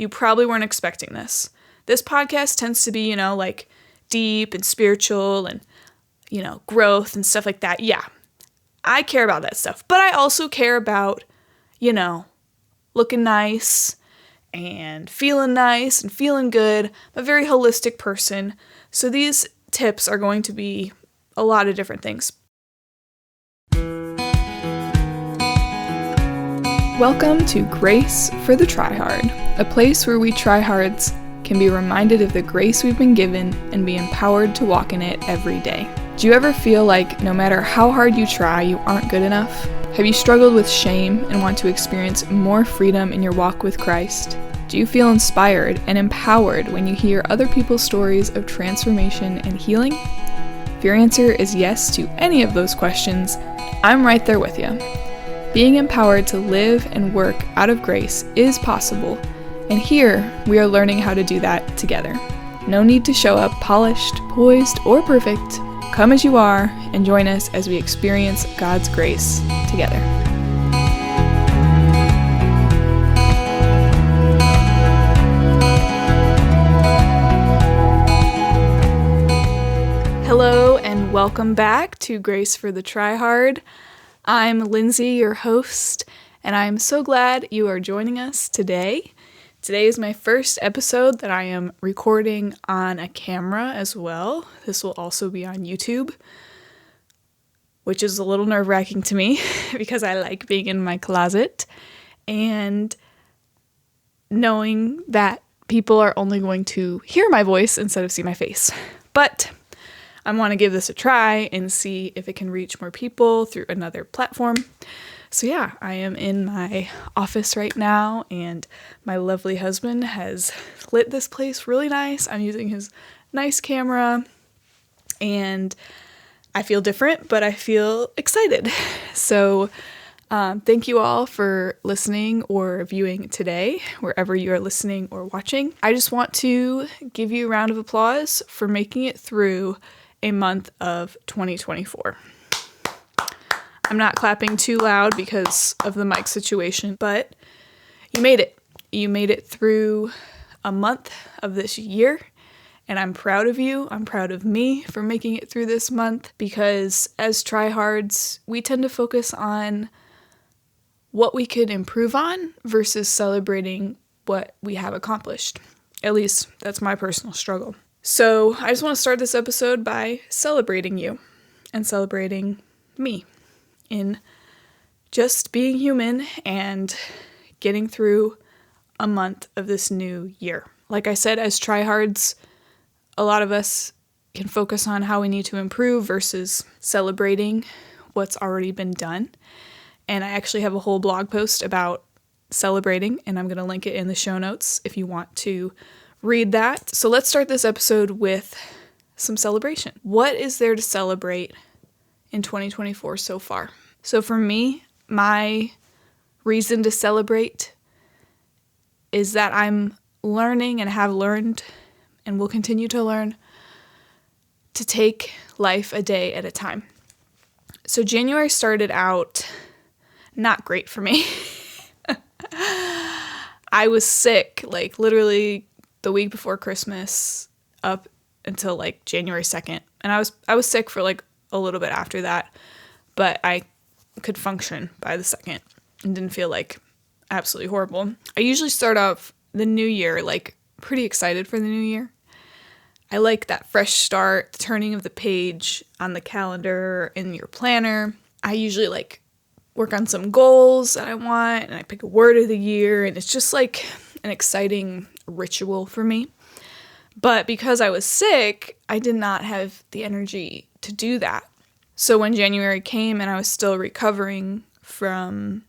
You probably weren't expecting this. This podcast tends to be, like deep and spiritual and, growth and stuff like that. Yeah, I care about that stuff. But I also care about, looking nice and feeling good. I'm a very holistic person. So these tips are going to be a lot of different things. Welcome to Grace for the Tryhard, a place where we tryhards can be reminded of the grace we've been given and be empowered to walk in it every day. Do you ever feel like no matter how hard you try, you aren't good enough? Have you struggled with shame and want to experience more freedom in your walk with Christ? Do you feel inspired and empowered when you hear other people's stories of transformation and healing? If your answer is yes to any of those questions, I'm right there with you. Being empowered to live and work out of grace is possible, and here we are learning how to do that together. No need to show up polished, poised, or perfect. Come as you are and join us as we experience God's grace together. Hello and welcome back to Grace for the Tryhard. I'm Lindsay, your host, and I'm so glad you are joining us today. Today is my first episode that I am recording on a camera as well. This will also be on YouTube, which is a little nerve-wracking to me because I like being in my closet and knowing that people are only going to hear my voice instead of see my face. But I want to give this a try and see if it can reach more people through another platform. So yeah, I am in my office right now, and my lovely husband has lit this place really nice. I'm using his nice camera, and I feel different, but I feel excited. So thank you all for listening or viewing today, wherever you are listening or watching. I just want to give you a round of applause for making it through a month of 2024. I'm not clapping too loud because of the mic situation, but you made it. You made it through a month of this year, and I'm proud of you. I'm proud of me for making it through this month, because as tryhards, we tend to focus on what we could improve on versus celebrating what we have accomplished. At least that's my personal struggle. So I just want to start this episode by celebrating you and celebrating me in just being human and getting through a month of this new year. Like I said, as tryhards, a lot of us can focus on how we need to improve versus celebrating what's already been done. And I actually have a whole blog post about celebrating, and I'm going to link it in the show notes if you want to read that. So let's start this episode with some celebration. What is there to celebrate in 2024 so far? So for me, my reason to celebrate is that I'm learning and have learned and will continue to learn to take life a day at a time. So January started out not great for me. I was sick, like literally the week before Christmas up until like January 2nd. And I was sick for like a little bit after that, but I could function by the 2nd and didn't feel like absolutely horrible. I usually start off the new year like pretty excited for the new year. I like that fresh start, the turning of the page on the calendar in your planner. I usually like work on some goals that I want, and I pick a word of the year, and it's just like an exciting ritual for me. But because I was sick, I did not have the energy to do that. So when January came and I was still recovering from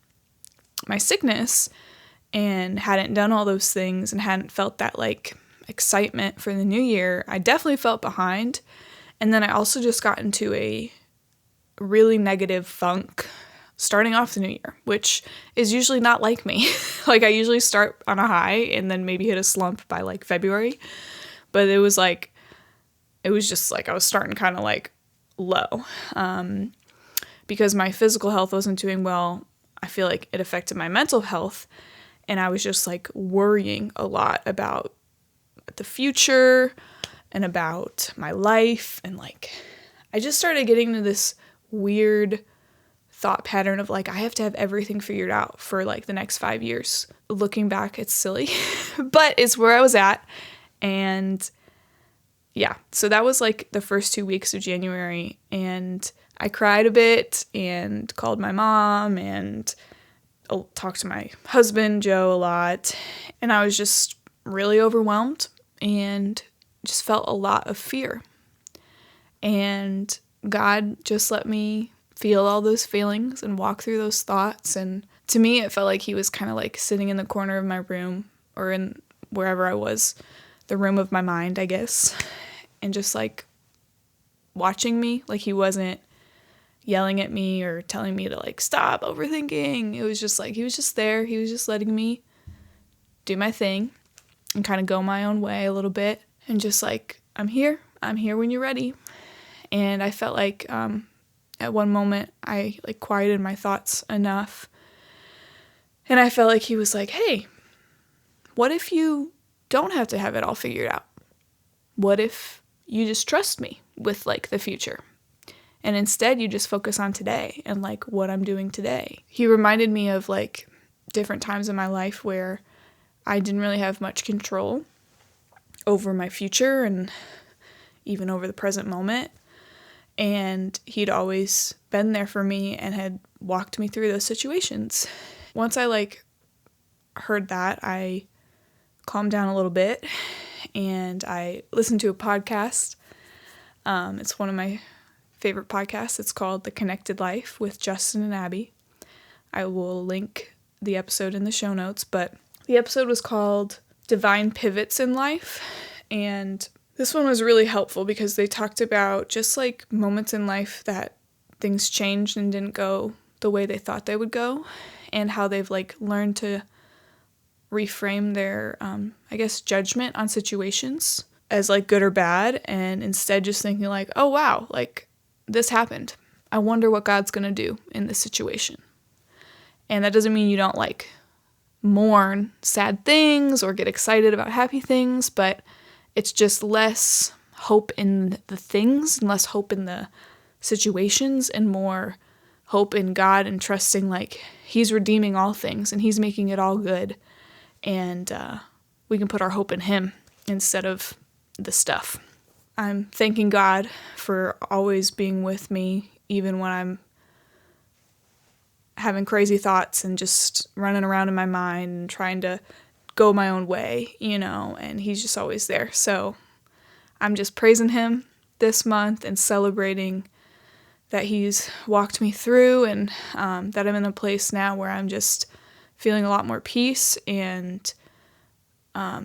my sickness and hadn't done all those things and hadn't felt that like excitement for the new year, I definitely felt behind. And then I also just got into a really negative funk starting off the new year, which is usually not like me. Like I usually start on a high and then maybe hit a slump by like February. But it was just like I was starting kind of like low. Because my physical health wasn't doing well, I feel like it affected my mental health. And I was just like worrying a lot about the future and about my life. And like, I just started getting into this weird thought pattern of like, I have to have everything figured out for like the next 5 years. Looking back, it's silly, but it's where I was at. And yeah, so that was like the first 2 weeks of January, and I cried a bit and called my mom and talked to my husband, Joe, a lot. And I was just really overwhelmed and just felt a lot of fear. And God just let me feel all those feelings and walk through those thoughts. And to me, it felt like he was kind of like sitting in the corner of my room, or in wherever I was, the room of my mind, I guess, and just like watching me. Like he wasn't yelling at me or telling me to like stop overthinking. It was just like he was just there. He was just letting me do my thing and kind of go my own way a little bit, and just like, I'm here when you're ready. And I felt like at one moment I like quieted my thoughts enough, and I felt like he was like, hey, what if you don't have to have it all figured out? What if you just trust me with like the future, and instead you just focus on today and like what I'm doing today? He reminded me of like different times in my life where I didn't really have much control over my future and even over the present moment. And he'd always been there for me and had walked me through those situations. Once I like heard that, I calmed down a little bit and I listened to a podcast. It's one of my favorite podcasts. It's called The Connected Life with Justin and Abby. I will link the episode in the show notes, but the episode was called Divine Pivots in Life. And this one was really helpful because they talked about just like moments in life that things changed and didn't go the way they thought they would go, and how they've like learned to reframe their, I guess, judgment on situations as like good or bad, and instead just thinking like, oh wow, like this happened. I wonder what God's gonna do in this situation. And that doesn't mean you don't like mourn sad things or get excited about happy things, but it's just less hope in the things and less hope in the situations and more hope in God and trusting like he's redeeming all things and he's making it all good. And we can put our hope in him instead of the stuff. I'm thanking God for always being with me, even when I'm having crazy thoughts and just running around in my mind and trying to go my own way, and he's just always there. So I'm just praising him this month and celebrating that he's walked me through, and that I'm in a place now where I'm just feeling a lot more peace and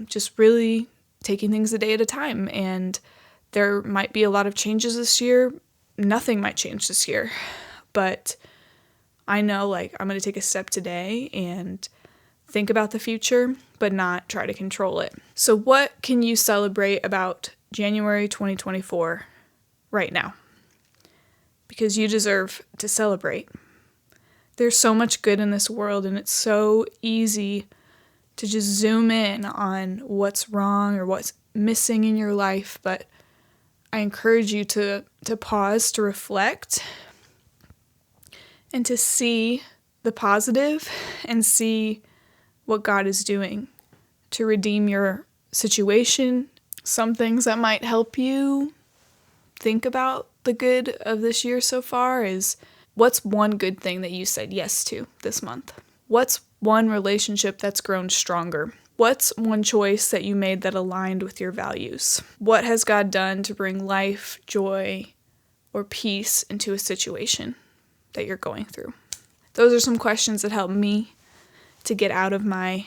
just really taking things a day at a time. And there might be a lot of changes this year. Nothing might change this year, but I know like I'm going to take a step today and think about the future, but not try to control it. So what can you celebrate about January 2024 right now? Because you deserve to celebrate. There's so much good in this world, and it's so easy to just zoom in on what's wrong or what's missing in your life, but I encourage you to pause, to reflect, and to see the positive and see what God is doing to redeem your situation. Some things that might help you think about the good of this year so far is, what's one good thing that you said yes to this month? What's one relationship that's grown stronger? What's one choice that you made that aligned with your values? What has God done to bring life, joy, or peace into a situation that you're going through? Those are some questions that help me to get out of my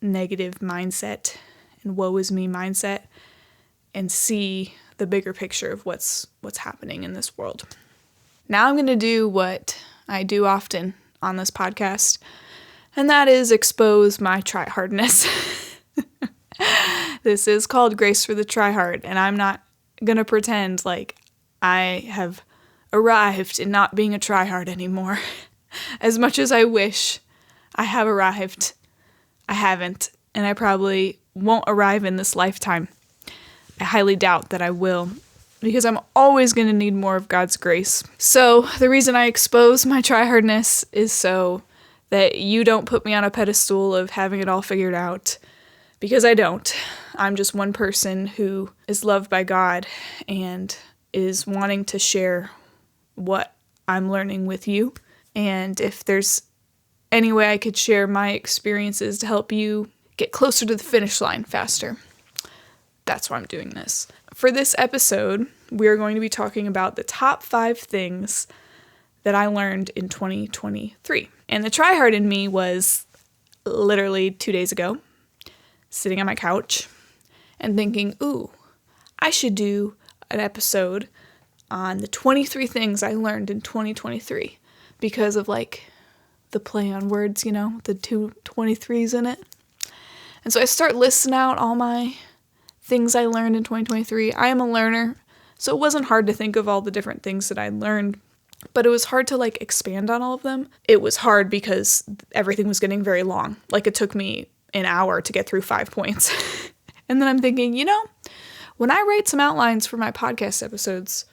negative mindset and woe is me mindset and see the bigger picture of what's happening in this world. Now I'm going to do what I do often on this podcast, and that is expose my tryhardness. This is called Grace for the Tryhard, and I'm not going to pretend like I have arrived in not being a tryhard anymore. As much as I wish I have arrived, I haven't, and I probably won't arrive in this lifetime. I highly doubt that I will, because I'm always going to need more of God's grace. So the reason I expose my tryhardness is so that you don't put me on a pedestal of having it all figured out, because I don't. I'm just one person who is loved by God and is wanting to share what I'm learning with you. And if there's any way I could share my experiences to help you get closer to the finish line faster, that's why I'm doing this. For this episode, we're going to be talking about the top 5 things that I learned in 2023. And the tryhard in me was literally 2 days ago, sitting on my couch and thinking, ooh, I should do an episode on the 23 things I learned in 2023 because of like the play on words, the 2 23s in it. And so I start listing out all my things I learned in 2023. I am a learner, so it wasn't hard to think of all the different things that I learned, but it was hard to like expand on all of them. It was hard because everything was getting very long. Like it took me an hour to get through 5 points. And then I'm thinking, when I write some outlines for my podcast episodes,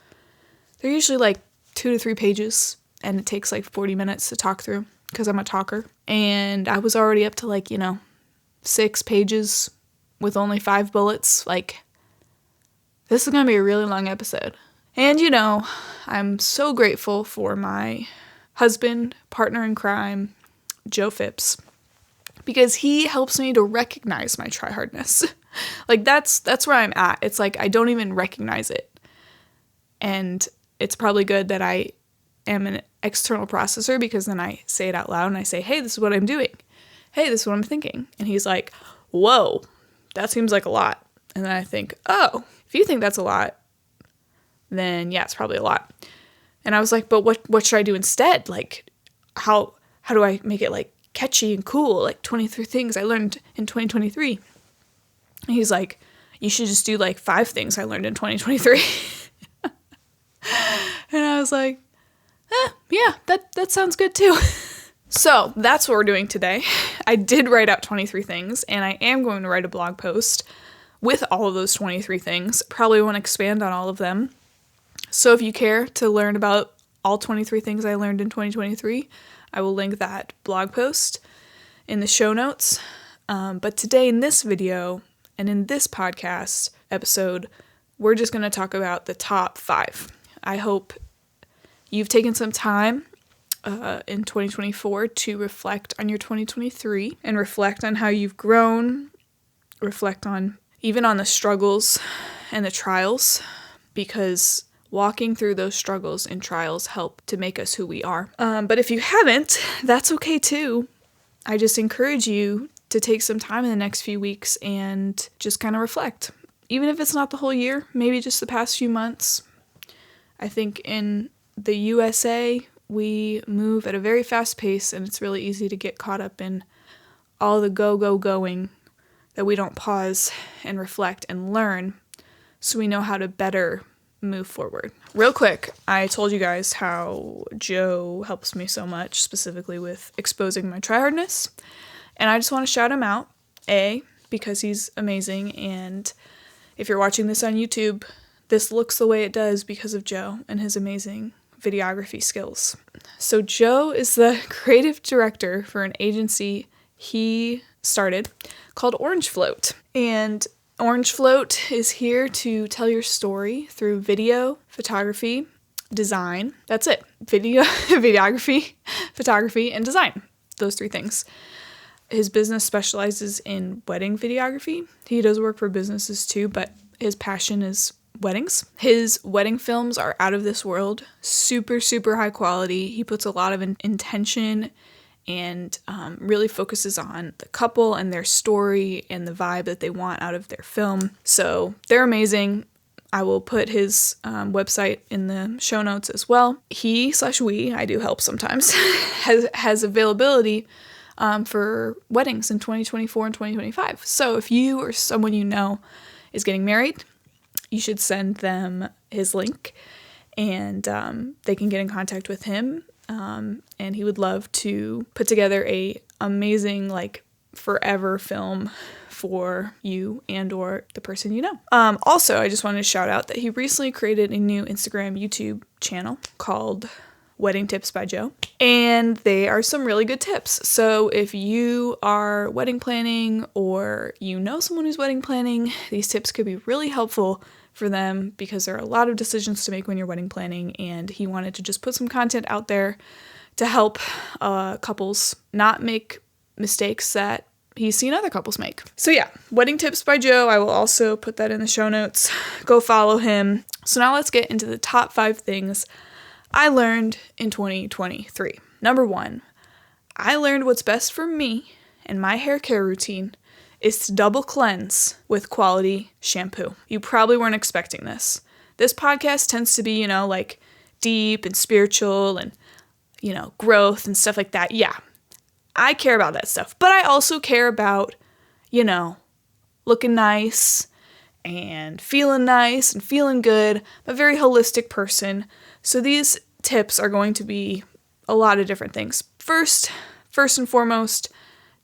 they're usually like 2 to 3 pages, and it takes like 40 minutes to talk through because I'm a talker. And I was already up to like, 6 pages with only 5 bullets. Like, this is going to be a really long episode. And I'm so grateful for my husband, partner in crime, Joe Phipps, because he helps me to recognize my tryhardness. Like, that's where I'm at. It's like I don't even recognize it. And it's probably good that I am an external processor, because then I say it out loud and I say, hey, this is what I'm doing. Hey, this is what I'm thinking. And he's like, whoa, that seems like a lot. And then I think, oh, if you think that's a lot, then yeah, it's probably a lot. And I was like, but what should I do instead? Like, how do I make it like catchy and cool? Like 23 things I learned in 2023. And he's like, you should just do like 5 things I learned in 2023. And I was like, yeah, that sounds good too. So that's what we're doing today. I did write out 23 things, and I am going to write a blog post with all of those 23 things. Probably won't expand on all of them. So if you care to learn about all 23 things I learned in 2023, I will link that blog post in the show notes. But today in this video and in this podcast episode, we're just going to talk about the top 5. I hope you've taken some time in 2024 to reflect on your 2023 and reflect on how you've grown, reflect on even on the struggles and the trials, because walking through those struggles and trials help to make us who we are. But if you haven't, that's okay too. I just encourage you to take some time in the next few weeks and just kind of reflect. Even if it's not the whole year, maybe just the past few months. I think in the USA, we move at a very fast pace, and it's really easy to get caught up in all the going that we don't pause and reflect and learn so we know how to better move forward. Real quick, I told you guys how Joe helps me so much, specifically with exposing my tryhardness, and I just want to shout him out, because he's amazing, and if you're watching this on YouTube, this looks the way it does because of Joe and his amazing videography skills. So Joe is the creative director for an agency he started called Orange Float. And Orange Float is here to tell your story through video, photography, design. That's it. Video, videography, photography, and design. Those 3 things. His business specializes in wedding videography. He does work for businesses too, but his passion is weddings. His wedding films are out of this world, super, super high quality. He puts a lot of intention and really focuses on the couple and their story and the vibe that they want out of their film. So they're amazing. I will put his website in the show notes as well. He/we, I do help sometimes, has availability for weddings in 2024 and 2025. So if you or someone you know is getting married, you should send them his link, and they can get in contact with him, and he would love to put together a amazing forever film for you and or the person you know. Also, I just wanted to shout out that he recently created a new Instagram, YouTube channel called Wedding Tips by Joe. And they are some really good tips. So if you are wedding planning or you know someone who's wedding planning, these tips could be really helpful for them because there are a lot of decisions to make when you're wedding planning. And he wanted to just put some content out there to help couples not make mistakes that he's seen other couples make. So yeah, Wedding Tips by Joe. I will also put that in the show notes. Go follow him. So now let's get into the top 5 things I learned in 2023. Number 1, I learned what's best for me and my hair care routine is to double cleanse with quality shampoo. You probably weren't expecting this. This podcast tends to be, like deep and spiritual and, growth and stuff like that. Yeah, I care about that stuff. But I also care about, looking nice and feeling good. I'm a very holistic person. So these tips are going to be a lot of different things. First and foremost,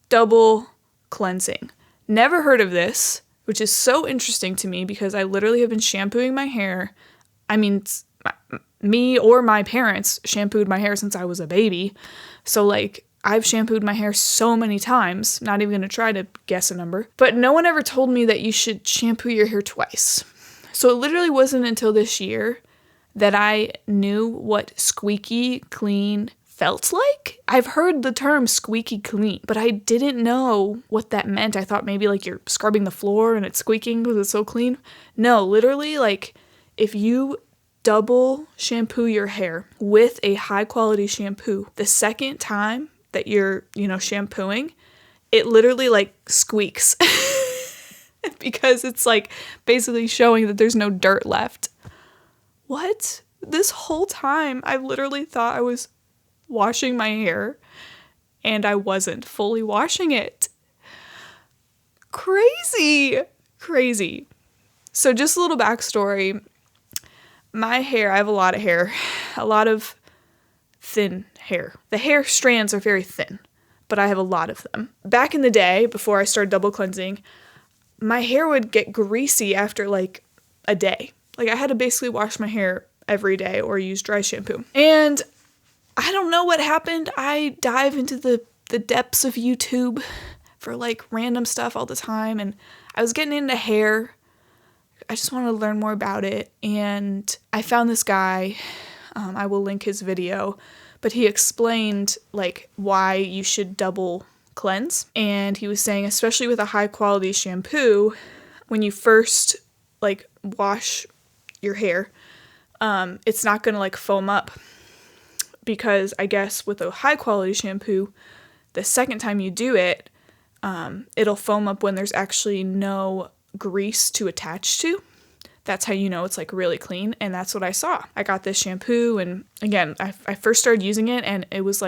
double cleansing. Never heard of this, which is so interesting to me because I literally have been shampooing my hair. I mean, me or my parents shampooed my hair since I was a baby. So I've shampooed my hair so many times, not even going to try to guess a number. But no one ever told me that you should shampoo your hair twice. So it literally wasn't until this year that I knew what squeaky clean felt like. I've heard the term squeaky clean, but I didn't know what that meant. I thought maybe you're scrubbing the floor and it's squeaking because it's so clean. No, literally if you double shampoo your hair with a high quality shampoo, the second time that you're, shampooing, it literally squeaks because it's basically showing that there's no dirt left. What? This whole time, I literally thought I was washing my hair, and I wasn't fully washing it. Crazy. So just a little backstory. My hair, I have a lot of hair, a lot of thin hair. The hair strands are very thin, but I have a lot of them. Back in the day, before I started double cleansing, my hair would get greasy after a day. I had to basically wash my hair every day or use dry shampoo. And I don't know what happened. I dive into the depths of YouTube for random stuff all the time. And I was getting into hair. I just wanted to learn more about it. And I found this guy. I will link his video. But he explained why you should double cleanse. And he was saying, especially with a high quality shampoo, when you first wash your hair, it's not gonna foam up, because I guess with a high quality shampoo, the second time you do it, it'll foam up when there's actually no grease to attach to. That's how you know it's really clean, and that's what I saw. I got this shampoo, and again, I first started using it, and it was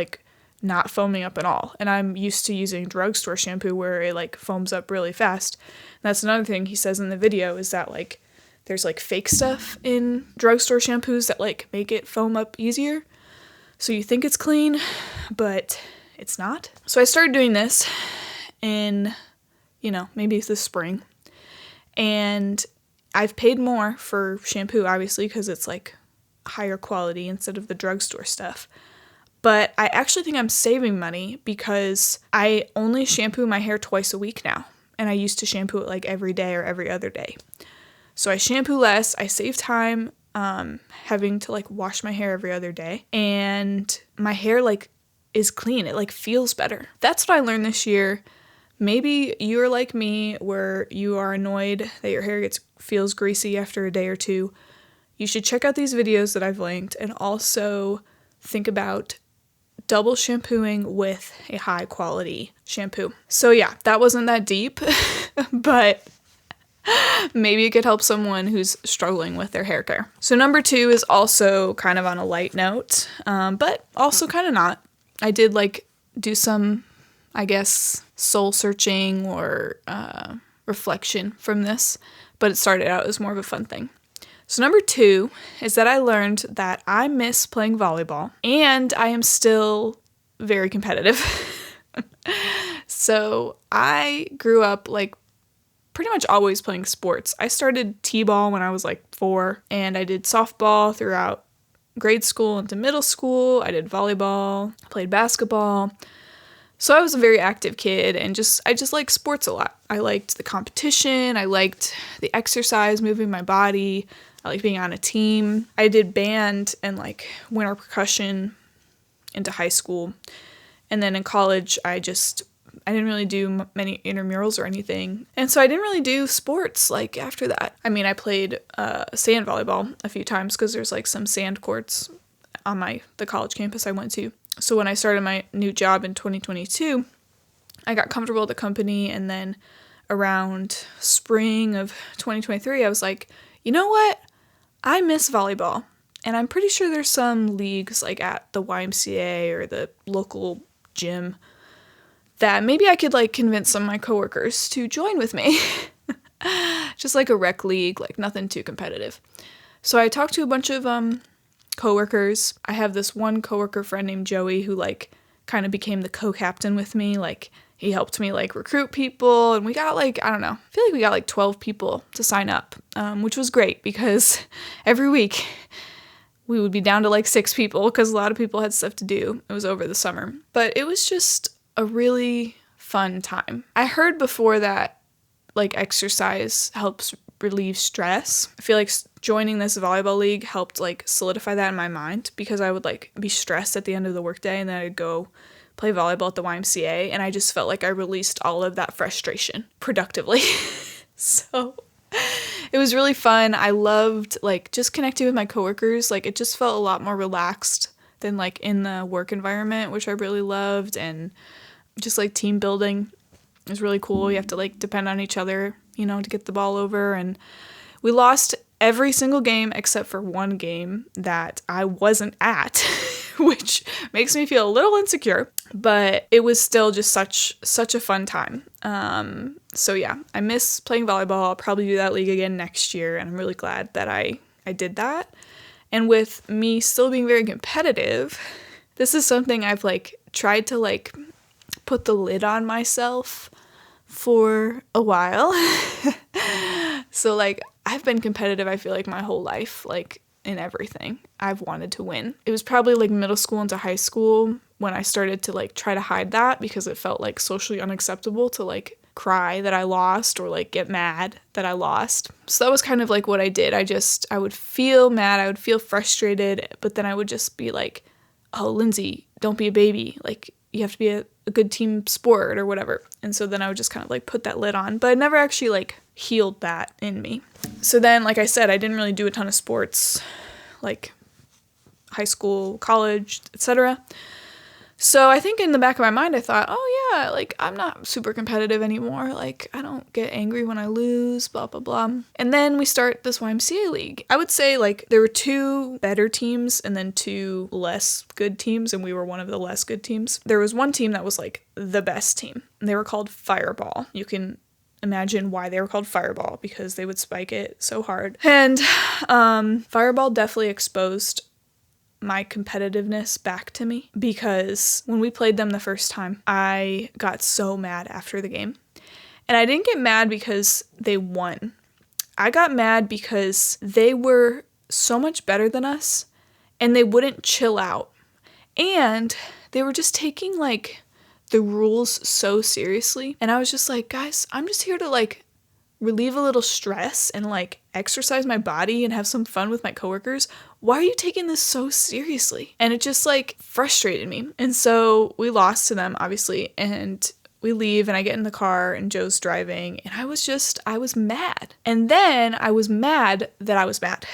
not foaming up at all. And I'm used to using drugstore shampoo where it foams up really fast. And that's another thing he says in the video is that there's fake stuff in drugstore shampoos that make it foam up easier. So you think it's clean, but it's not. So I started doing this in, maybe it's this spring. And I've paid more for shampoo, obviously, because it's higher quality instead of the drugstore stuff. But I actually think I'm saving money because I only shampoo my hair twice a week now. And I used to shampoo it every day or every other day. So I shampoo less, I save time having to wash my hair every other day, and my hair is clean. It feels better. That's what I learned this year. Maybe you're like me where you are annoyed that your hair feels greasy after a day or two. You should check out these videos that I've linked and also think about double shampooing with a high quality shampoo. So yeah, that wasn't that deep, but maybe it could help someone who's struggling with their hair care. So number 2 is also kind of on a light note, but also kind of not. I did do some, I guess, soul searching or reflection from this, but it started out as more of a fun thing. So number 2 is that I learned that I miss playing volleyball, and I am still very competitive. So I grew up like pretty much always playing sports. I started t-ball when I was like 4, and I did softball throughout grade school into middle school. I did volleyball, played basketball. So I was a very active kid, and I just liked sports a lot. I liked the competition. I liked the exercise, moving my body. I liked being on a team. I did band and like winter percussion into high school. And then in college, I didn't really do many intramurals or anything. And so I didn't really do sports like after that. I mean, I played sand volleyball a few times because there's like some sand courts on the college campus I went to. So when I started my new job in 2022, I got comfortable at the company, and then around spring of 2023, I was like, you know what? I miss volleyball. And I'm pretty sure there's some leagues like at the YMCA or the local gym that maybe I could like convince some of my coworkers to join with me. Just like a rec league, like nothing too competitive. So I talked to a bunch of coworkers. I have this one coworker friend named Joey who like kind of became the co-captain with me. Like he helped me like recruit people, and we got like, I don't know, I feel like we got like 12 people to sign up, which was great because every week we would be down to like 6 people because a lot of people had stuff to do. It was over the summer, but it was just a really fun time. I heard before that like exercise helps relieve stress. I feel like joining this volleyball league helped like solidify that in my mind, because I would like be stressed at the end of the workday and then I'd go play volleyball at the YMCA, and I just felt like I released all of that frustration productively. So it was really fun. I loved like just connecting with my coworkers. Like it just felt a lot more relaxed than like in the work environment, which I really loved, and just like team building is really cool. You have to like depend on each other, to get the ball over. And we lost every single game except for one game that I wasn't at, which makes me feel a little insecure, but it was still just such a fun time. So yeah, I miss playing volleyball. I'll probably do that league again next year, and I'm really glad that I did that. And with me still being very competitive, this is something I've like tried to like put the lid on myself for a while. So like I've been competitive, I feel like my whole life, like in everything. I've wanted to win. It was probably like middle school into high school when I started to like try to hide that, because it felt like socially unacceptable to like cry that I lost or like get mad that I lost. So that was kind of like what I did. I would feel mad, I would feel frustrated, but then I would just be like, oh, Lindsay, don't be a baby. Like you have to be a good team sport or whatever. And so then I would just kind of like put that lid on, but I never actually like healed that in me. So then, like I said, I didn't really do a ton of sports, like high school, college, etc. So I think in the back of my mind, I thought, oh yeah, like I'm not super competitive anymore. Like I don't get angry when I lose, blah, blah, blah. And then we start this YMCA league. I would say like there were 2 better teams and then 2 less good teams, and we were one of the less good teams. There was one team that was like the best team, and they were called Fireball. You can imagine why they were called Fireball, because they would spike it so hard. And Fireball definitely exposed my competitiveness back to me, because when we played them the first time, I got so mad after the game. And I didn't get mad because they won. I got mad because they were so much better than us, and they wouldn't chill out. And they were just taking like the rules so seriously. And I was just like, guys, I'm just here to like relieve a little stress and like exercise my body and have some fun with my coworkers. Why are you taking this so seriously? And it just like frustrated me. And so we lost to them, obviously, and we leave and I get in the car and Joe's driving, and I was mad. And then I was mad that I was mad.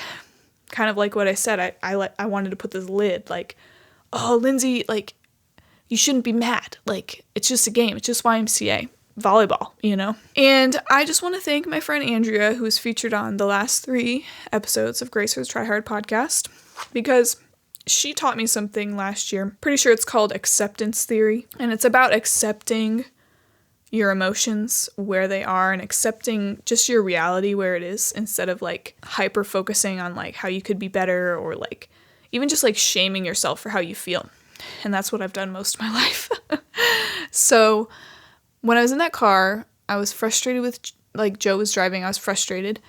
Kind of like what I said, I wanted to put this lid like, oh, Lindsay, like you shouldn't be mad. Like it's just a game. It's just YMCA. Volleyball, And I just want to thank my friend Andrea, who was featured on the last 3 episodes of Gracer's Tryhard podcast, because she taught me something last year. Pretty sure it's called acceptance theory, and it's about accepting your emotions where they are and accepting just your reality where it is, instead of like hyper focusing on like how you could be better, or like even just like shaming yourself for how you feel. And that's what I've done most of my life. So when I was in that car, I was frustrated with, like, Joe was driving. I was frustrated,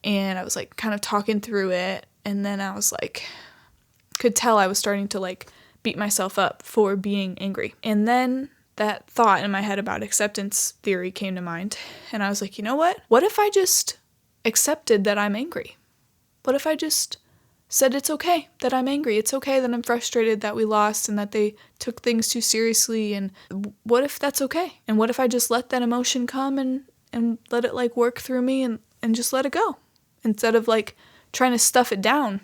and I was, like, kind of talking through it. And then I was, like, could tell I was starting to, like, beat myself up for being angry. And then that thought in my head about acceptance theory came to mind. And I was like, you know what? What if I just accepted that I'm angry? What if I just said it's okay that I'm angry? It's okay that I'm frustrated that we lost and that they took things too seriously. And what if that's okay? And what if I just let that emotion come and let it, like, work through me and just let it go instead of, like, trying to stuff it down?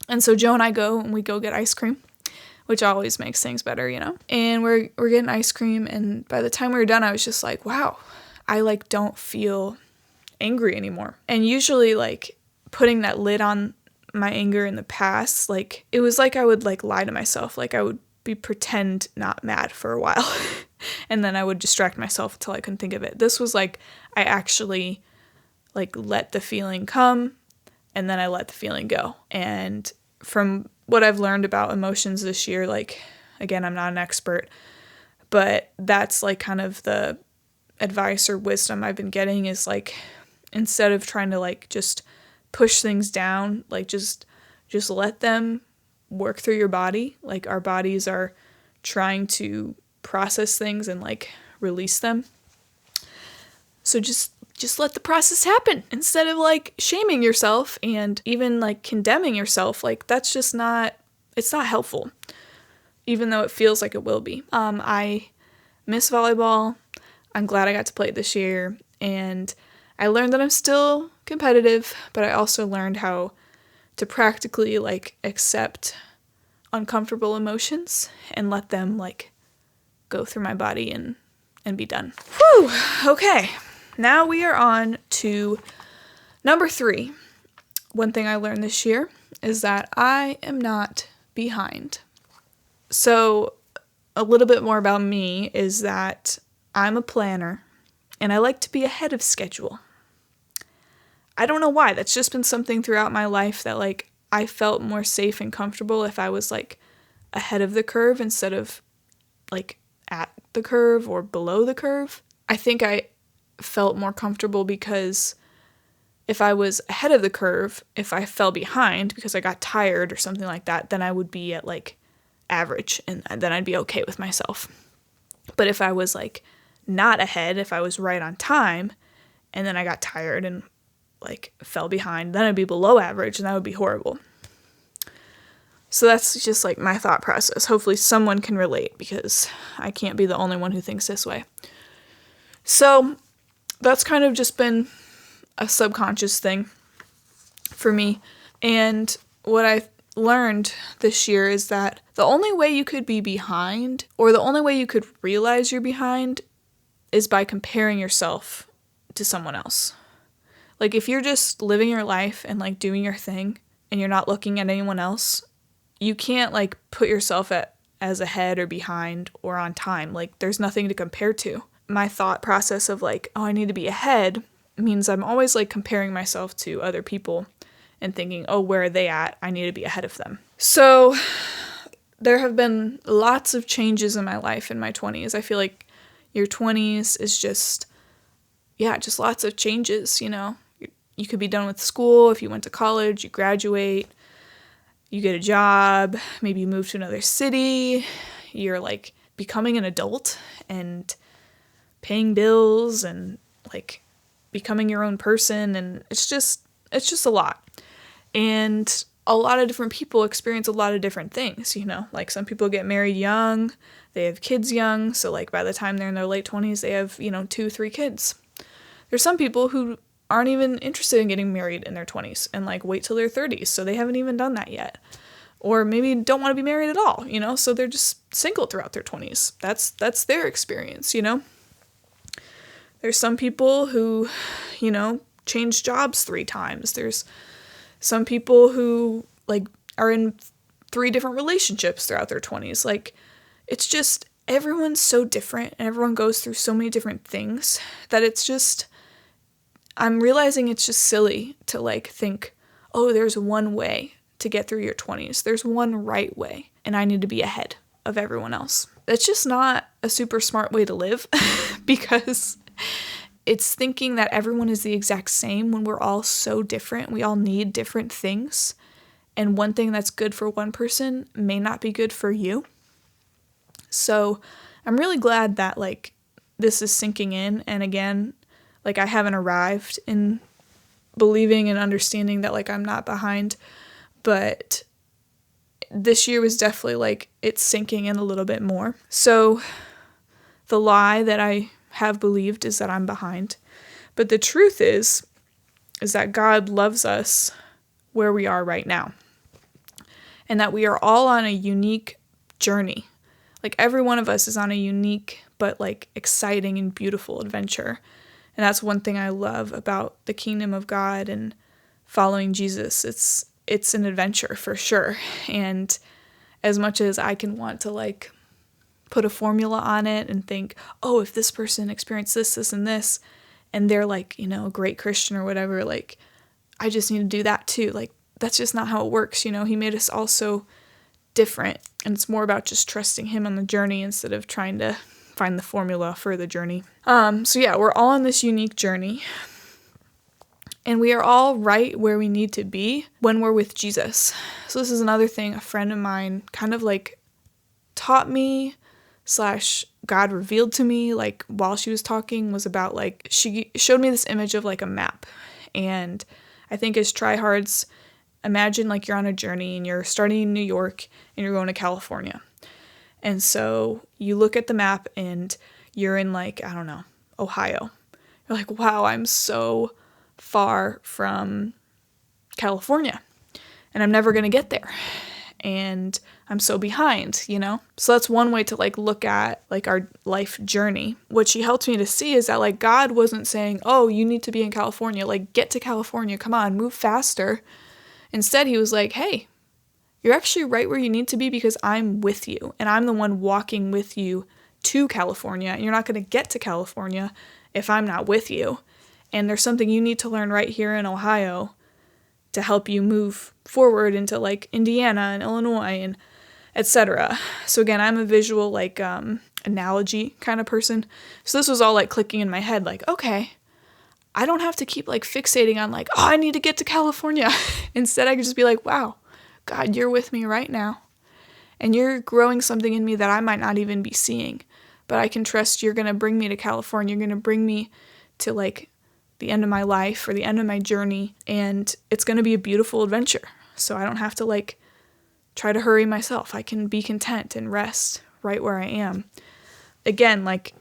And so Joe and I go and we go get ice cream, which always makes things better, you know? And we're getting ice cream, and by the time we were done, I was just like, wow, I, like, don't feel angry anymore. And usually, like, putting that lid on my anger in the past, like, it was like I would, like, lie to myself. Like, I would be pretend not mad for a while, and then I would distract myself until I couldn't think of it. This was like, I actually, like, let the feeling come, and then I let the feeling go. And from what I've learned about emotions this year, like, again, I'm not an expert, but that's, like, kind of the advice or wisdom I've been getting is, like, instead of trying to, like, just push things down, like, just let them work through your body. Like, our bodies are trying to process things and, like, release them. So just let the process happen instead of, like, shaming yourself and even, like, condemning yourself. Like, that's just not, it's not helpful, even though it feels like it will be. I miss volleyball. I'm glad I got to play it this year, and I learned that I'm still competitive, but I also learned how to practically, like, accept uncomfortable emotions and let them, like, go through my body and be done. Whew, okay. Now we are on to number 3. One thing I learned this year is that I am not behind. So a little bit more about me is that I'm a planner and I like to be ahead of schedule. I don't know why. That's just been something throughout my life that, like, I felt more safe and comfortable if I was, like, ahead of the curve instead of, like, at the curve or below the curve. I think I felt more comfortable because if I was ahead of the curve, if I fell behind because I got tired or something like that, then I would be at, like, average, and then I'd be okay with myself. But if I was, like, not ahead, if I was right on time and then I got tired and, like, fell behind, then I'd be below average, and that would be horrible. So that's just, like, my thought process. Hopefully someone can relate, because I can't be the only one who thinks this way. So that's kind of just been a subconscious thing for me. And what I learned this year is that the only way you could be behind, or the only way you could realize you're behind, is by comparing yourself to someone else. Like, if you're just living your life and, like, doing your thing and you're not looking at anyone else, you can't, like, put yourself as ahead or behind or on time. Like, there's nothing to compare to. My thought process of, like, oh, I need to be ahead means I'm always, like, comparing myself to other people and thinking, oh, where are they at? I need to be ahead of them. So there have been lots of changes in my life in my 20s. I feel like your 20s is just lots of changes, you know. You could be done with school. If you went to college, you graduate, you get a job, maybe you move to another city, you're, like, becoming an adult and paying bills and, like, becoming your own person, and it's just a lot. And a lot of different people experience a lot of different things, you know. Like, some people get married young, they have kids young, so, like, by the time they're in their late 20s, they have, 2-3 kids. There's some people who aren't even interested in getting married in their 20s and, like, wait till their 30s, so they haven't even done that yet. Or maybe don't want to be married at all, so they're just single throughout their 20s. That's their experience, There's some people who, change jobs 3 times. There's some people who, like, are in 3 different relationships throughout their 20s. Like, it's just, everyone's so different and everyone goes through so many different things that it's just, I'm realizing it's just silly to, like, think, oh, there's one way to get through your 20s. There's one right way, and I need to be ahead of everyone else. That's just not a super smart way to live, because it's thinking that everyone is the exact same when we're all so different. We all need different things. And one thing that's good for one person may not be good for you. So I'm really glad that like this is sinking in. And again, like I haven't arrived in believing and understanding that like I'm not behind. But this year was definitely like it's sinking in a little bit more. So the lie that I have believed is that I'm behind. But the truth is that God loves us where we are right now. And that we are all on a unique journey. Like every one of us is on a unique but like exciting and beautiful adventure. And that's one thing I love about the kingdom of God and following Jesus. It's an adventure for sure. And as much as I can want to like put a formula on it and think, oh, if this person experienced this, this, and this, and they're like, you know, a great Christian or whatever, like, I just need to do that too. Like, that's just not how it works, you know? He made us all so different, and it's more about just trusting him on the journey instead of trying to find the formula for the journey. So yeah, we're all on this unique journey, and we are all right where we need to be when we're with Jesus. So this is another thing a friend of mine kind of like taught me / God revealed to me like while she was talking, was about like she showed me this image of like a map. And I think as Tryhards, imagine like you're on a journey and you're starting in New York and you're going to California. And so you look at the map and you're in like, I don't know, Ohio. You're like, wow, I'm so far from California and I'm never going to get there. And I'm so behind, you know? So that's one way to like look at like our life journey. What she helped me to see is that like God wasn't saying, oh, you need to be in California, like get to California, come on, move faster. Instead, he was like, hey, you're actually right where you need to be because I'm with you and I'm the one walking with you to California. And you're not going to get to California if I'm not with you. And there's something you need to learn right here in Ohio to help you move forward into like Indiana and Illinois and etc. So again, I'm a visual like analogy kind of person. So this was all like clicking in my head like, okay, I don't have to keep like fixating on like, oh, I need to get to California. Instead, I could just be like, wow, God, you're with me right now. And you're growing something in me that I might not even be seeing. But I can trust you're going to bring me to California. You're going to bring me to like the end of my life or the end of my journey, and it's going to be a beautiful adventure. So I don't have to like try to hurry myself. I can be content and rest right where I am. Again, like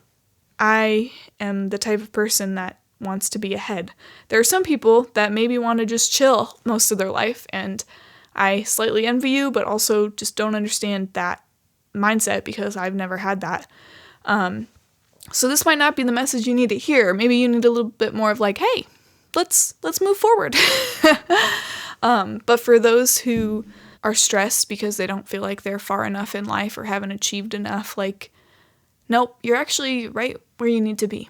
I am the type of person that wants to be ahead. There are some people that maybe want to just chill most of their life, and I slightly envy you, but also just don't understand that mindset because I've never had that. So this might not be the message you need to hear. Maybe you need a little bit more of like, hey, let's move forward. But for those who are stressed because they don't feel like they're far enough in life or haven't achieved enough, like, nope, you're actually right where you need to be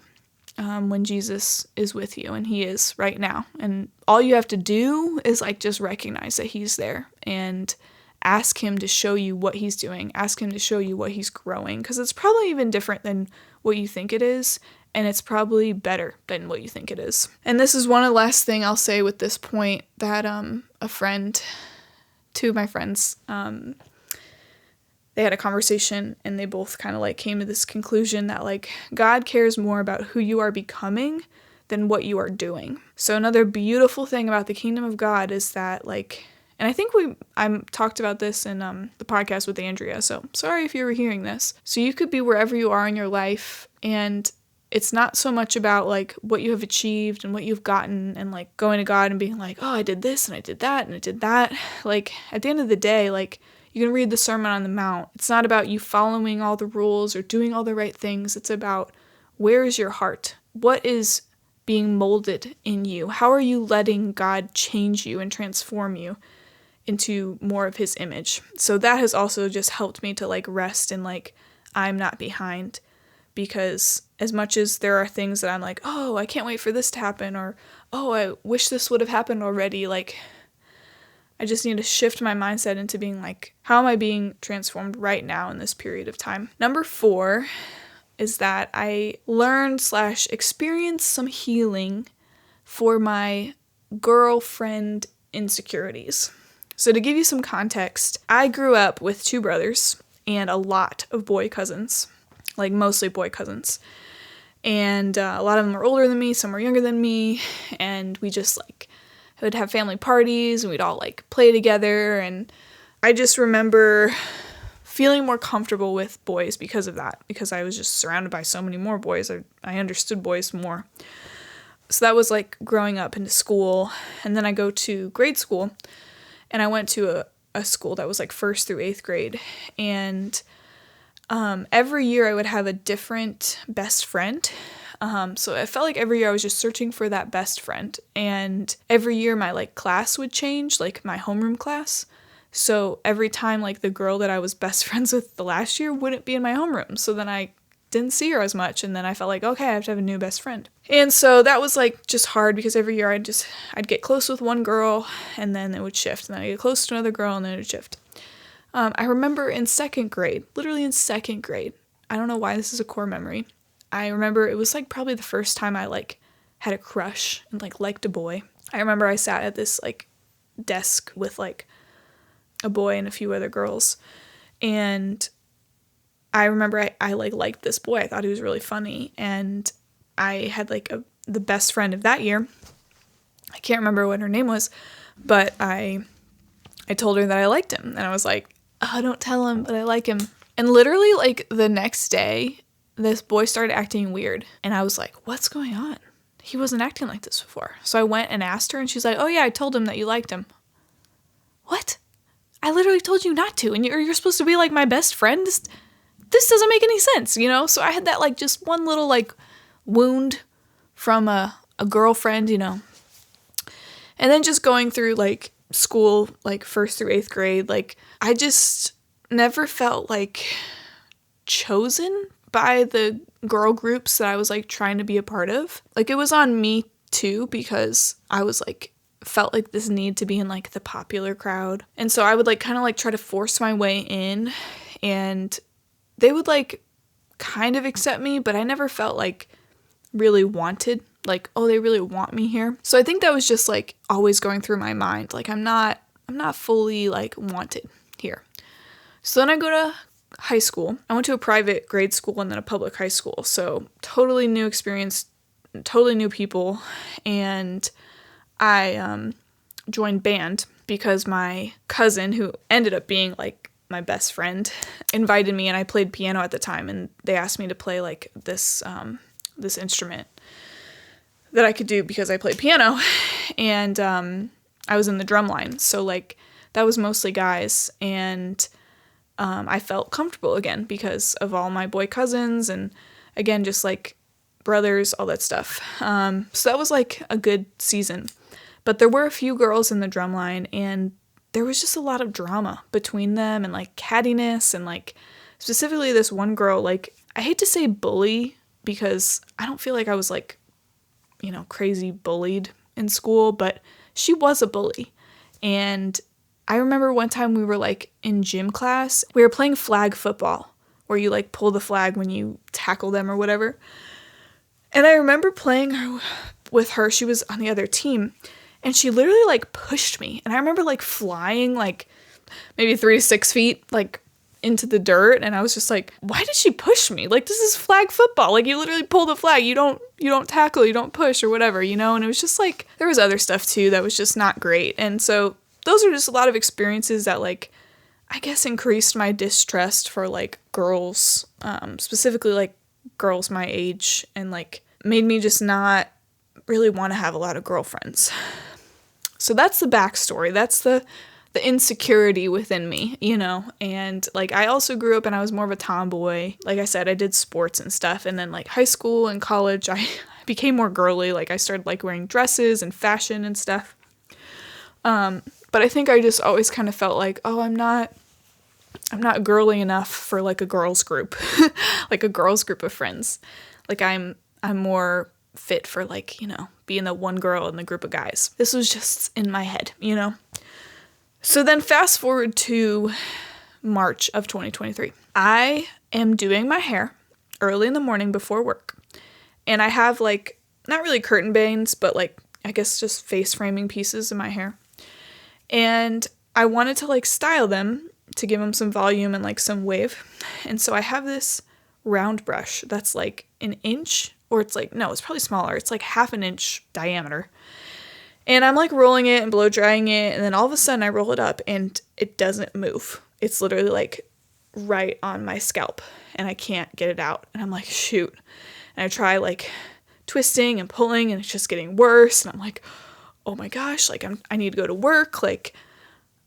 when Jesus is with you, and he is right now. And all you have to do is like just recognize that he's there and ask him to show you what he's doing. Ask him to show you what he's growing, because it's probably even different than what you think it is, and it's probably better than what you think it is. And this is one last thing I'll say with this point, that two of my friends, they had a conversation and they both kind of like came to this conclusion that like God cares more about who you are becoming than what you are doing. So another beautiful thing about the kingdom of God is that like, and I think I talked about this in the podcast with Andrea, so sorry if you were hearing this. So you could be wherever you are in your life, and it's not so much about like what you have achieved and what you've gotten and like going to God and being like, oh, I did this and I did that and I did that. Like at the end of the day, like you can read the Sermon on the Mount. It's not about you following all the rules or doing all the right things. It's about where is your heart? What is being molded in you? How are you letting God change you and transform you into more of his image? So that has also just helped me to like rest in like, I'm not behind, because as much as there are things that I'm like, oh, I can't wait for this to happen, or, oh, I wish this would have happened already. Like, I just need to shift my mindset into being like, how am I being transformed right now in this period of time? Number 4 is that I learned/experienced some healing for my girlfriend insecurities. So to give you some context, I grew up with 2 brothers and a lot of boy cousins, like mostly boy cousins. And a lot of them were older than me, some were younger than me, and we just like would have family parties and we'd all like play together. And I just remember feeling more comfortable with boys because of that, because I was just surrounded by so many more boys. I understood boys more. So that was like growing up into school. And then I go to grade school, and I went to a school that was like 1st through 8th grade. And every year I would have a different best friend. So I felt like every year I was just searching for that best friend. And every year my like class would change, like my homeroom class. So every time like the girl that I was best friends with the last year wouldn't be in my homeroom. So then I didn't see her as much. And then I felt like, okay, I have to have a new best friend. And so that was like just hard, because every year I'd get close with one girl and then it would shift. And then I'd get close to another girl and then it would shift. I remember in 2nd grade, literally in 2nd grade, I don't know why this is a core memory. I remember it was like probably the first time I like had a crush and like liked a boy. I remember I sat at this like desk with like a boy and a few other girls. And I remember I like liked this boy. I thought he was really funny. And I had like the best friend of that year. I can't remember what her name was, but I told her that I liked him. And I was like, oh, don't tell him, but I like him. And literally like the next day, this boy started acting weird. And I was like, what's going on? He wasn't acting like this before. So I went and asked her, and she's like, oh yeah, I told him that you liked him. What? I literally told you not to, and you're supposed to be like my best friend? This doesn't make any sense, you know? So I had that like just one little like wound from a girlfriend, you know? And then just going through like school, like 1st through 8th grade, like I just never felt like chosen by the girl groups that I was like trying to be a part of. Like it was on me too, because I was like felt like this need to be in like the popular crowd. And so I would like kind of like try to force my way in, and they would like kind of accept me, but I never felt like really wanted, like, oh, they really want me here. So I think that was just like always going through my mind, like I'm not fully like wanted here. So then I go to high school. I went to a private grade school and then a public high school. So totally new experience, totally new people. And I joined band because my cousin, who ended up being like my best friend, invited me, and I played piano at the time, and they asked me to play like this instrument that I could do because I played piano. And I was in the drum line. So like that was mostly guys, and I felt comfortable again because of all my boy cousins, and again, just like brothers, all that stuff. So that was like a good season. But there were a few girls in the drum line, and there was just a lot of drama between them, and like cattiness, and like specifically this one girl, like I hate to say bully because I don't feel like I was like, you know, crazy bullied in school, but she was a bully. And I remember one time we were like in gym class, we were playing flag football, where you like pull the flag when you tackle them or whatever. And I remember playing with her, she was on the other team, and she literally like pushed me. And I remember like flying like maybe 3 to 6 feet like into the dirt. And I was just like, why did she push me? Like, this is flag football. Like, you literally pull the flag. You don't tackle, you don't push or whatever, you know? And it was just like, there was other stuff too that was just not great. And so those are just a lot of experiences that like, I guess increased my distrust for like girls, specifically like girls my age, and like made me just not really want to have a lot of girlfriends. So that's the backstory. That's the insecurity within me, you know? And like, I also grew up and I was more of a tomboy. Like I said, I did sports and stuff. And then like high school and college, I became more girly. Like I started like wearing dresses and fashion and stuff. But I think I just always kind of felt like, oh, I'm not girly enough for like a girls group, like a girls group of friends. Like I'm more fit for like, you know, being the one girl in the group of guys. This was just in my head, you know? So then fast forward to March of 2023. I am doing my hair early in the morning before work. And I have like, not really curtain bangs, but like, I guess just face framing pieces in my hair. And I wanted to like style them to give them some volume and like some wave. And so I have this round brush that's like an inch, or it's like, no, it's probably smaller. It's like half an inch diameter. And I'm like rolling it and blow drying it. And then all of a sudden I roll it up and it doesn't move. It's literally like right on my scalp and I can't get it out. And I'm like, shoot. And I try like twisting and pulling and it's just getting worse. And I'm like, oh my gosh, like I need to go to work. Like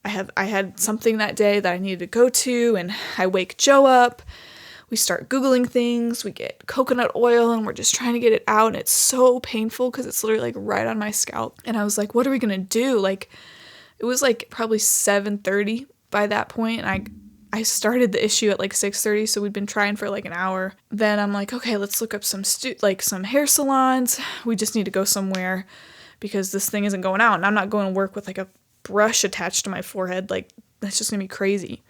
I had something that day that I needed to go to, and I wake Joe up. We start Googling things. We get coconut oil and we're just trying to get it out. And it's so painful because it's literally like right on my scalp. And I was like, what are we going to do? Like, it was like probably 7:30 by that point. And I started the issue at like 6:30. So we'd been trying for like an hour. Then I'm like, okay, let's look up some hair salons. We just need to go somewhere because this thing isn't going out. And I'm not going to work with like a brush attached to my forehead. Like, that's just going to be crazy.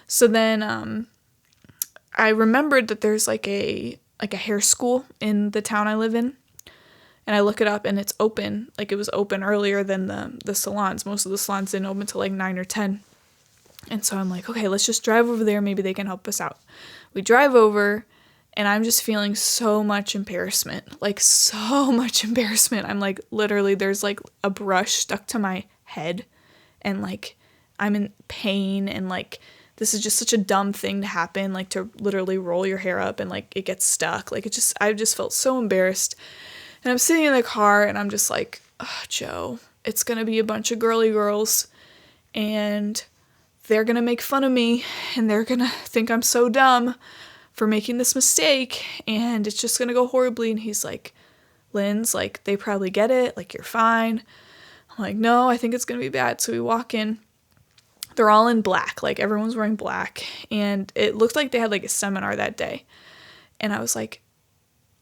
So then, I remembered that there's like a hair school in the town I live in, and I look it up and it's open. Like, it was open earlier than the salons. Most of the salons didn't open till like 9 or 10. And so I'm like, okay, let's just drive over there. Maybe they can help us out. We drive over and I'm just feeling so much embarrassment, like so much embarrassment. I'm like, literally there's like a brush stuck to my head and like I'm in pain and like, this is just such a dumb thing to happen, like to literally roll your hair up and like it gets stuck. Like I just felt so embarrassed. And I'm sitting in the car and I'm just like, oh, Joe, it's going to be a bunch of girly girls and they're going to make fun of me and they're going to think I'm so dumb for making this mistake and it's just going to go horribly. And he's like, Lynn's, like, they probably get it. Like, you're fine. I'm like, no, I think it's going to be bad. So we walk in. They're all in black, like everyone's wearing black, and it looked like they had like a seminar that day. And I was like,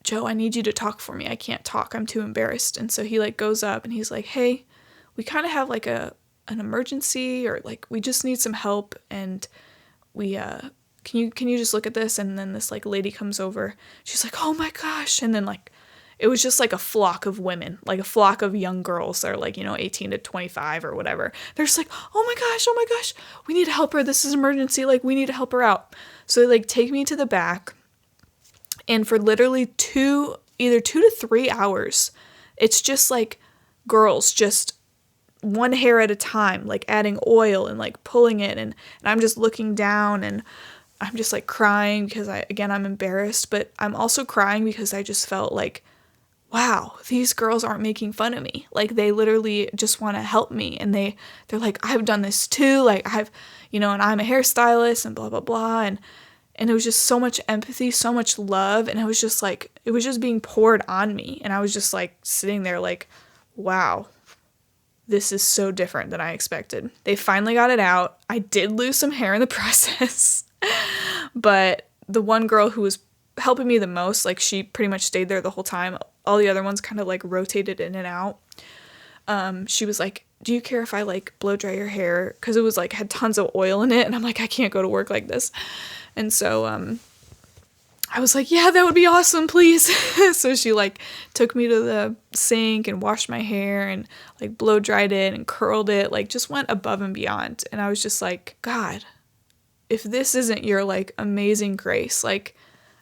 Joe, I need you to talk for me. I can't talk. I'm too embarrassed. And so he like goes up and he's like, hey, we kind of have like an emergency, or like we just need some help, and we can you just look at this? And then this like lady comes over. She's like, oh my gosh. And then like it was just like a flock of women, like a flock of young girls that are like, 18 to 25 or whatever. They're just like, oh my gosh, we need to help her. This is an emergency. Like, we need to help her out. So they like take me to the back, and for literally either 2 to 3 hours, it's just like girls, just one hair at a time, like adding oil and like pulling it. And I'm just looking down and I'm just like crying because I'm embarrassed, but I'm also crying because I just felt like, wow, these girls aren't making fun of me. Like, they literally just want to help me. And they're like, I've done this too. Like, and I'm a hairstylist and blah, blah, blah. And it was just so much empathy, so much love. And it was just like, it was just being poured on me. And I was just like sitting there like, wow, this is so different than I expected. They finally got it out. I did lose some hair in the process, but the one girl who was helping me the most, like, she pretty much stayed there the whole time. All the other ones kind of like rotated in and out. She was like, do you care if I like blow dry your hair? Because it was like had tons of oil in it, and I'm like, I can't go to work like this. And so I was like, yeah, that would be awesome, please. So she like took me to the sink and washed my hair and like blow dried it and curled it, like just went above and beyond. And I was just like, God, if this isn't your like amazing grace, like,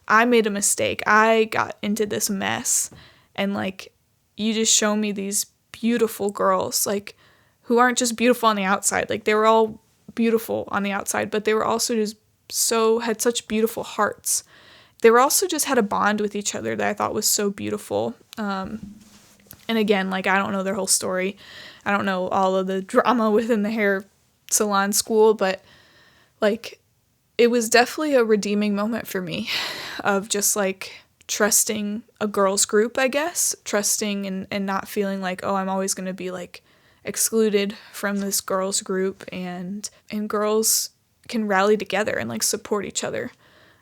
I made a mistake. I got into this mess, and like, you just show me these beautiful girls, like, who aren't just beautiful on the outside. Like, they were all beautiful on the outside, but they were also just had such beautiful hearts. They were also just had a bond with each other that I thought was so beautiful. And again, like, I don't know their whole story. I don't know all of the drama within the hair salon school, but like, it was definitely a redeeming moment for me of just like trusting a girls group, I guess, trusting and not feeling like, oh, I'm always going to be like excluded from this girls group, and girls can rally together and like support each other.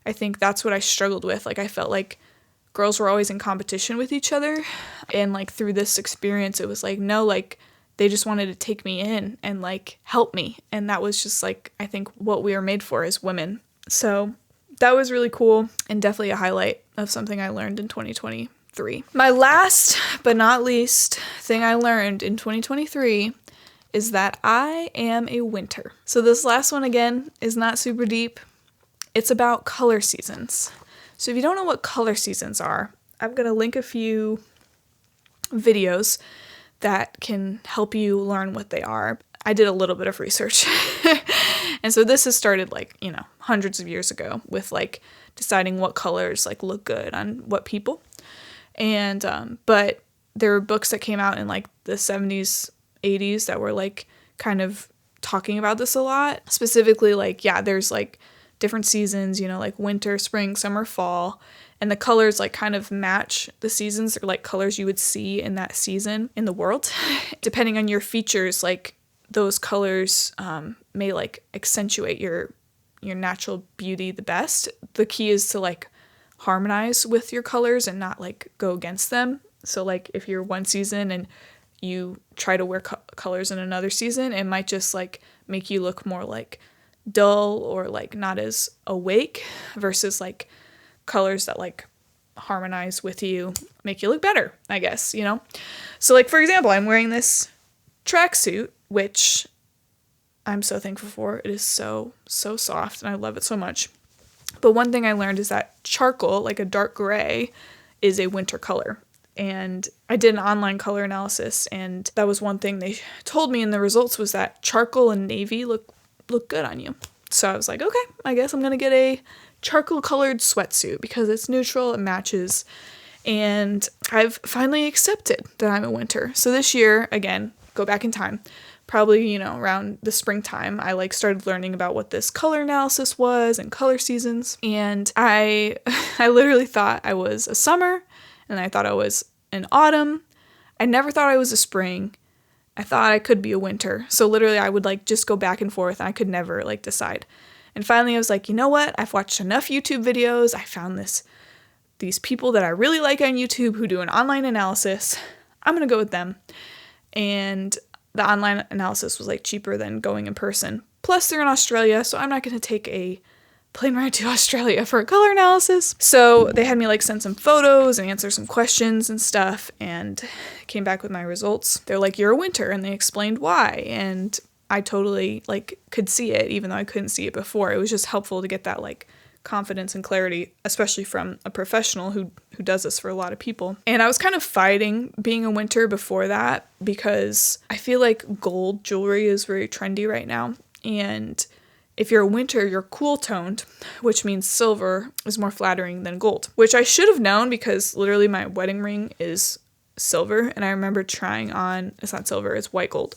I think that's what I struggled with. Like, I felt like girls were always in competition with each other, and like through this experience, it was like, no, like, they just wanted to take me in and like help me. And that was just like, I think what we are made for as women. So that was really cool and definitely a highlight of something I learned in 2023. My last but not least thing I learned in 2023 is that I am a winter. So this last one, again, is not super deep. It's about color seasons. So if you don't know what color seasons are, I'm going to link a few videos that can help you learn what they are. I did a little bit of research. And so this has started hundreds of years ago with deciding what colors look good on what people. And but there were books that came out in the 70s, 80s that were kind of talking about this a lot. Specifically there's different seasons, winter, spring, summer, fall, and the colors kind of match the seasons. They're colors you would see in that season in the world. Depending on your features, those colors may accentuate your natural beauty the best. The key is to harmonize with your colors and not go against them. So if you're one season and you try to wear colors in another season, it might just make you look more dull or not as awake, versus colors that harmonize with you make you look better, I guess, So for example, I'm wearing this tracksuit, which I'm so thankful for. It is so soft and I love it so much. But one thing I learned is that charcoal, a dark gray, is a winter color. And I did an online color analysis, and that was one thing they told me in the results, was that charcoal and navy look good on you. So I was like, okay, I guess I'm going to get a charcoal colored sweatsuit because it's neutral, it matches. And I've finally accepted that I'm a winter. So this year, again, go back in time, probably, around the springtime, I started learning about what this color analysis was and color seasons. And I literally thought I was a summer, and I thought I was an autumn. I never thought I was a spring. I thought I could be a winter. So literally I would just go back and forth, and I could never decide. And finally I was like, you know what? I've watched enough YouTube videos. I found these people that I really like on YouTube who do an online analysis. I'm going to go with them. And the online analysis was cheaper than going in person. Plus they're in Australia, so I'm not going to take a plane ride to Australia for a color analysis. So they had me send some photos and answer some questions and stuff, and came back with my results. They're like, you're a winter, and they explained why. And I totally could see it, even though I couldn't see it before. It was just helpful to get that confidence and clarity, especially from a professional who does this for a lot of people. And I was kind of fighting being a winter before that, because I feel gold jewelry is very trendy right now. And if you're a winter, you're cool toned, which means silver is more flattering than gold, which I should have known because literally my wedding ring is silver. And I remember trying on, it's not silver, it's white gold,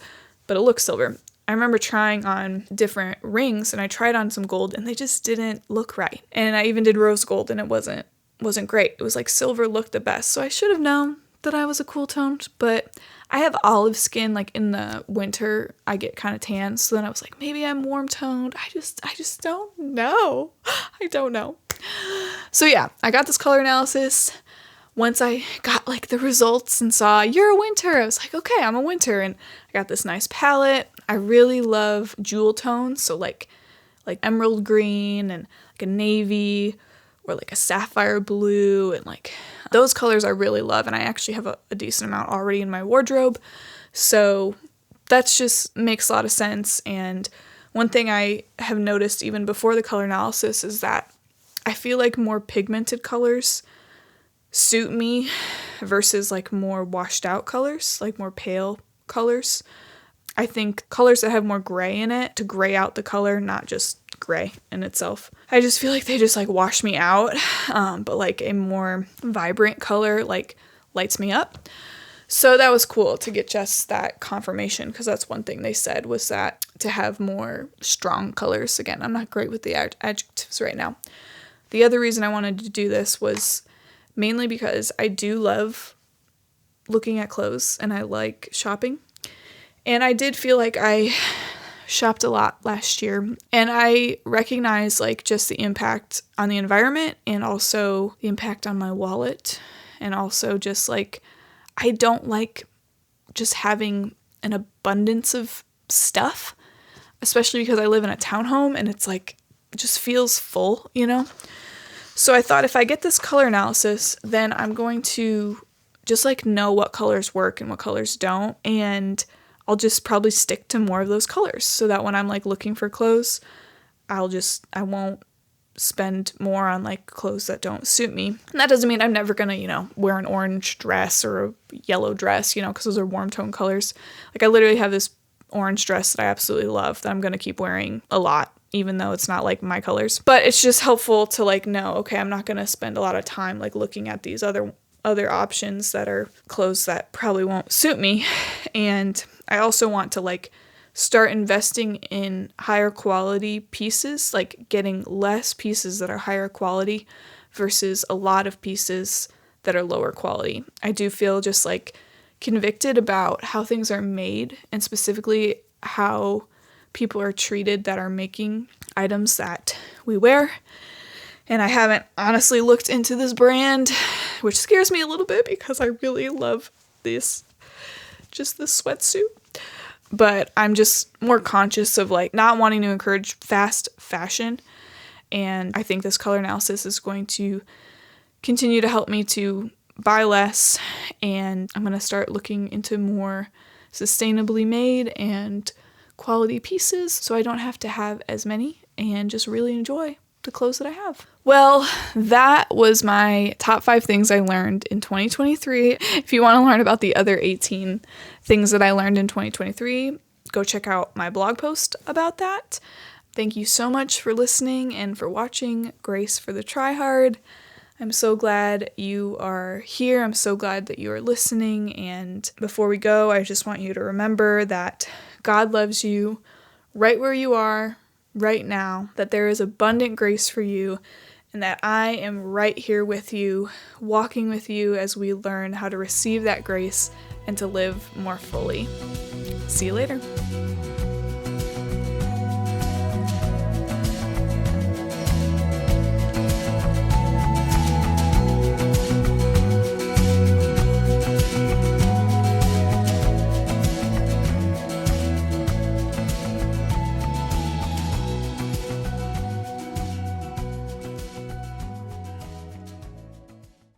but it looks silver. I remember trying on different rings, and I tried on some gold and they just didn't look right. And I even did rose gold and it wasn't great. It was silver looked the best. So I should have known that I was a cool toned, but I have olive skin. In the winter, I get kind of tan. So then I was like, maybe I'm warm toned. I just don't know. I don't know. So yeah, I got this color analysis. Once I got the results and saw you're a winter, I was like, okay, I'm a winter. And I got this nice palette. I really love jewel tones. So like emerald green and a navy, or a sapphire blue, and those colors I really love, and I actually have a decent amount already in my wardrobe. So that's just makes a lot of sense. And one thing I have noticed even before the color analysis is that I feel more pigmented colors suit me versus more washed out colors, more pale colors. I think colors that have more gray in it to gray out the color, not just gray in itself. I just feel they just wash me out, but a more vibrant color lights me up. So that was cool to get just that confirmation, because that's one thing they said was that to have more strong colors. Again, I'm not great with the adjectives right now. The other reason I wanted to do this was mainly because I do love looking at clothes and I like shopping. And I did feel I shopped a lot last year, and I recognize just the impact on the environment and also the impact on my wallet, and also just I don't like just having an abundance of stuff, especially because I live in a townhome and it's just feels full, you know? So I thought if I get this color analysis, then I'm going to just like know what colors work and what colors don't. And I'll just probably stick to more of those colors so that when I'm like looking for clothes, I won't spend more on like clothes that don't suit me. And that doesn't mean I'm never gonna, wear an orange dress or a yellow dress, because those are warm tone colors. Like I literally have this orange dress that I absolutely love that I'm gonna keep wearing a lot, even though it's not like my colors. But it's just helpful to like know, okay, I'm not gonna spend a lot of time like looking at these other options that are clothes that probably won't suit me. And I also want to like start investing in higher quality pieces, like getting less pieces that are higher quality versus a lot of pieces that are lower quality. I do feel just like convicted about how things are made and specifically how people are treated that are making items that we wear. And I haven't honestly looked into this brand, which scares me a little bit because I really love this sweatsuit. But I'm just more conscious of like not wanting to encourage fast fashion. And I think this color analysis is going to continue to help me to buy less. And I'm going to start looking into more sustainably made and quality pieces so I don't have to have as many and just really enjoy the clothes that I have. Well, that was my top 5 things I learned in 2023. If you want to learn about the other 18 things that I learned in 2023, go check out my blog post about that. Thank you so much for listening and for watching Grace for the Tryhard. I'm so glad you are here. I'm so glad that you are listening. And before we go, I just want you to remember that God loves you right where you are right now, that there is abundant grace for you, and that I am right here with you, walking with you as we learn how to receive that grace and to live more fully. See you later.